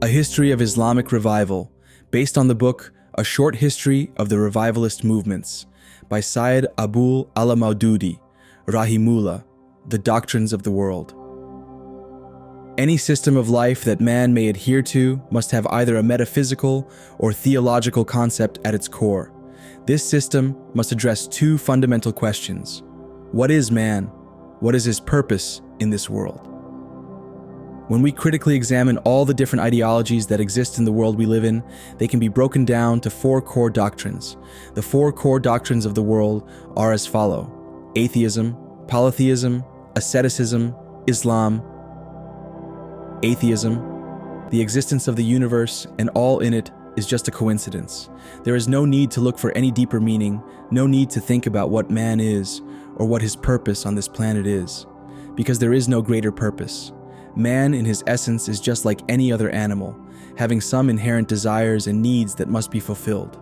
a history of Islamic revival, based on the book A Short History of the Revivalist Movements by Syed Abul Ala Maududi, Rahimullah, The Doctrines of the World. Any system of life that man may adhere to must have either a metaphysical or theological concept at its core. This system must address two fundamental questions. What is man? What is his purpose in this world? When we critically examine all the different ideologies that exist in the world we live in, they can be broken down to four core doctrines. The four core doctrines of the world are as follow: atheism, polytheism, asceticism, Islam. Atheism: the existence of the universe and all in it is just a coincidence. There is no need to look for any deeper meaning, no need to think about what man is or what his purpose on this planet is, because there is no greater purpose. Man in his essence is just like any other animal, having some inherent desires and needs that must be fulfilled.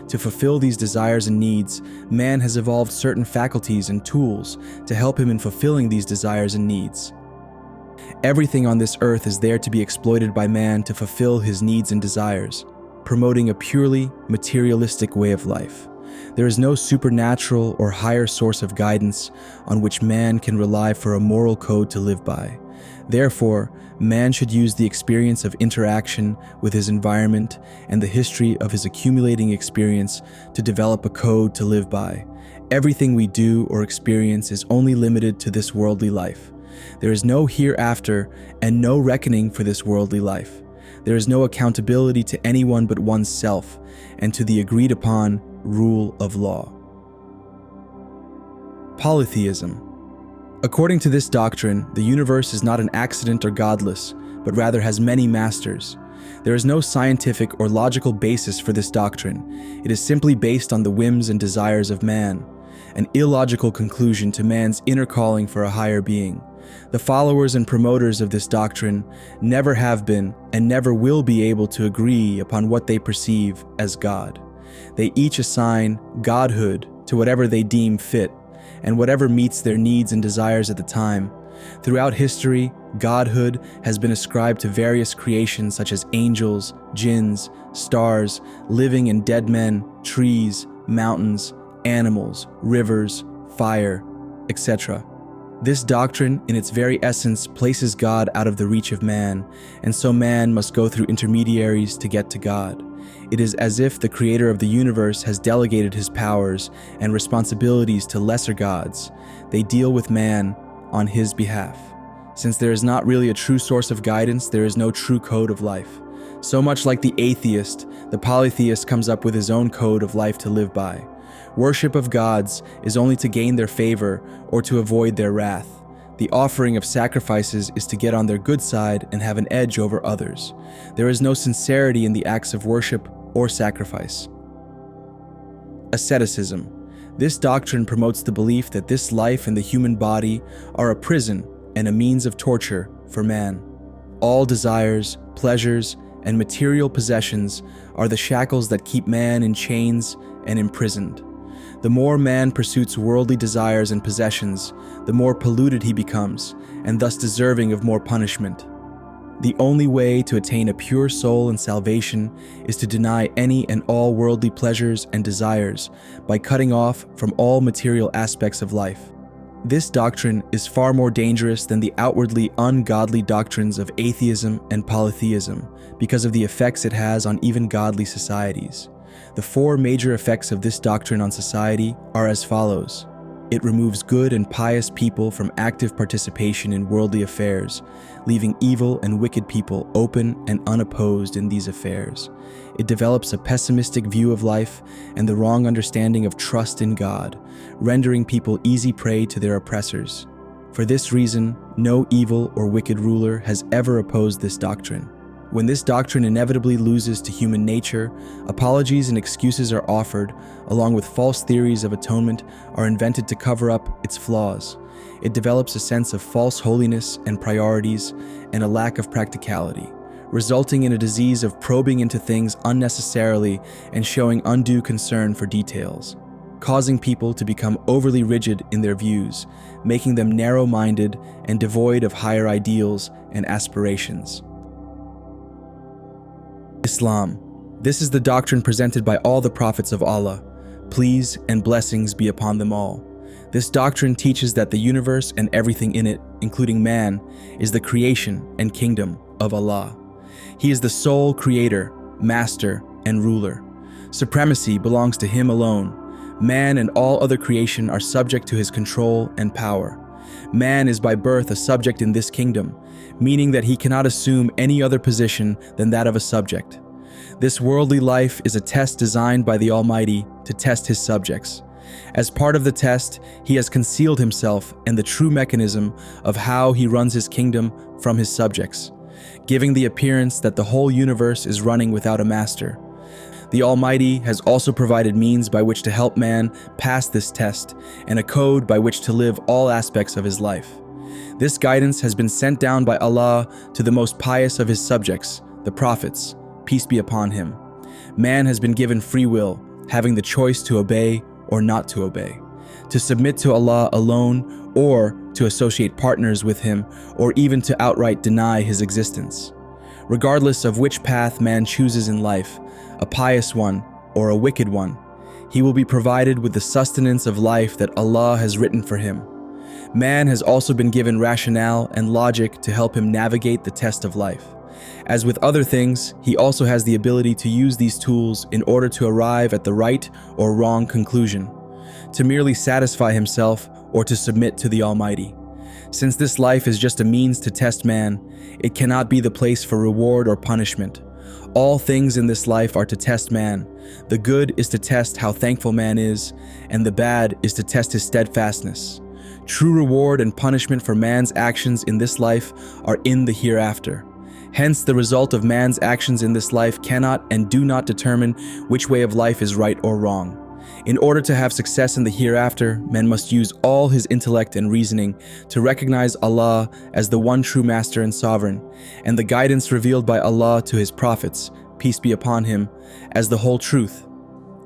To fulfill these desires and needs, man has evolved certain faculties and tools to help him in fulfilling these desires and needs. Everything on this earth is there to be exploited by man to fulfill his needs and desires, promoting a purely materialistic way of life. There is no supernatural or higher source of guidance on which man can rely for a moral code to live by. Therefore, man should use the experience of interaction with his environment and the history of his accumulating experience to develop a code to live by. Everything we do or experience is only limited to this worldly life. There is no hereafter and no reckoning for this worldly life. There is no accountability to anyone but oneself and to the agreed upon rule of law. Polytheism. According to this doctrine, the universe is not an accident or godless, but rather has many masters. There is no scientific or logical basis for this doctrine. It is simply based on the whims and desires of man, an illogical conclusion to man's inner calling for a higher being. The followers and promoters of this doctrine never have been and never will be able to agree upon what they perceive as God. They each assign godhood to whatever they deem fit, and whatever meets their needs and desires at the time. Throughout history, godhood has been ascribed to various creations such as angels, jinns, stars, living and dead men, trees, mountains, animals, rivers, fire, etc. This doctrine, in its very essence, places God out of the reach of man, and so man must go through intermediaries to get to God. It is as if the creator of the universe has delegated his powers and responsibilities to lesser gods. They deal with man on his behalf. Since there is not really a true source of guidance, there is no true code of life. So much like the atheist, the polytheist comes up with his own code of life to live by. Worship of gods is only to gain their favor or to avoid their wrath. The offering of sacrifices is to get on their good side and have an edge over others. There is no sincerity in the acts of worship or sacrifice. Asceticism. This doctrine promotes the belief that this life and the human body are a prison and a means of torture for man. All desires, pleasures, and material possessions are the shackles that keep man in chains and imprisoned. The more man pursues worldly desires and possessions, the more polluted he becomes, and thus deserving of more punishment. The only way to attain a pure soul and salvation is to deny any and all worldly pleasures and desires by cutting off from all material aspects of life. This doctrine is far more dangerous than the outwardly ungodly doctrines of atheism and polytheism because of the effects it has on even godly societies. The four major effects of this doctrine on society are as follows. It removes good and pious people from active participation in worldly affairs, leaving evil and wicked people open and unopposed in these affairs. It develops a pessimistic view of life and the wrong understanding of trust in God, rendering people easy prey to their oppressors. For this reason, no evil or wicked ruler has ever opposed this doctrine. When this doctrine inevitably loses to human nature, apologies and excuses are offered, along with false theories of atonement are invented to cover up its flaws. It develops a sense of false holiness and priorities and a lack of practicality, resulting in a disease of probing into things unnecessarily and showing undue concern for details, causing people to become overly rigid in their views, making them narrow-minded and devoid of higher ideals and aspirations. Islam. This is the doctrine presented by all the prophets of Allah. Peace and blessings be upon them all. This doctrine teaches that the universe and everything in it, including man, is the creation and kingdom of Allah. He is the sole creator, master, and ruler. Supremacy belongs to Him alone. Man and all other creation are subject to His control and power. Man is by birth a subject in this kingdom, meaning that he cannot assume any other position than that of a subject. This worldly life is a test designed by the Almighty to test His subjects. As part of the test, He has concealed Himself and the true mechanism of how He runs His kingdom from His subjects, giving the appearance that the whole universe is running without a master. The Almighty has also provided means by which to help man pass this test and a code by which to live all aspects of his life. This guidance has been sent down by Allah to the most pious of His subjects, the prophets, peace be upon him. Man has been given free will, having the choice to obey or not to obey, to submit to Allah alone or to associate partners with Him, or even to outright deny His existence. Regardless of which path man chooses in life, a pious one or a wicked one, he will be provided with the sustenance of life that Allah has written for him. Man has also been given rationale and logic to help him navigate the test of life. As with other things, he also has the ability to use these tools in order to arrive at the right or wrong conclusion, to merely satisfy himself or to submit to the Almighty. Since this life is just a means to test man, it cannot be the place for reward or punishment. All things in this life are to test man. The good is to test how thankful man is, and the bad is to test his steadfastness. True reward and punishment for man's actions in this life are in the hereafter. Hence, the result of man's actions in this life cannot and do not determine which way of life is right or wrong. In order to have success in the hereafter, man must use all his intellect and reasoning to recognize Allah as the one true master and sovereign, and the guidance revealed by Allah to His prophets, peace be upon him, as the whole truth.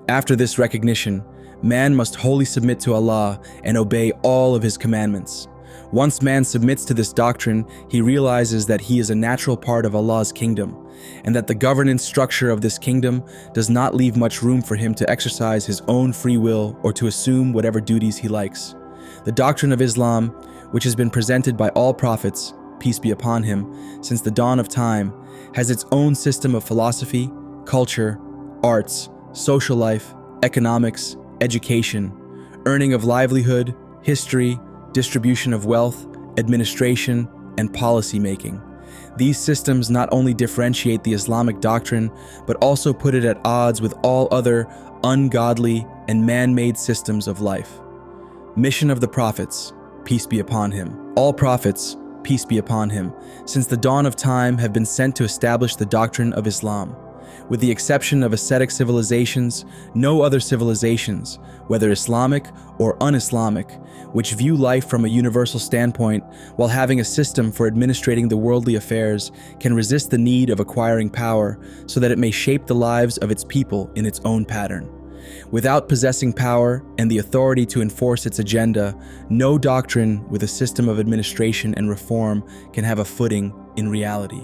After this recognition, man must wholly submit to Allah and obey all of His commandments. Once man submits to this doctrine, he realizes that he is a natural part of Allah's kingdom, and that the governance structure of this kingdom does not leave much room for him to exercise his own free will or to assume whatever duties he likes. The doctrine of Islam, which has been presented by all prophets, peace be upon him, since the dawn of time, has its own system of philosophy, culture, arts, social life, economics, education, earning of livelihood, history, distribution of wealth, administration, and policy making. These systems not only differentiate the Islamic doctrine, but also put it at odds with all other ungodly and man-made systems of life. Mission of the prophets, peace be upon him. All prophets, peace be upon him, since the dawn of time have been sent to establish the doctrine of Islam. With the exception of ascetic civilizations, no other civilizations, whether Islamic or un-Islamic, which view life from a universal standpoint while having a system for administrating the worldly affairs, can resist the need of acquiring power so that it may shape the lives of its people in its own pattern. Without possessing power and the authority to enforce its agenda, no doctrine with a system of administration and reform can have a footing in reality.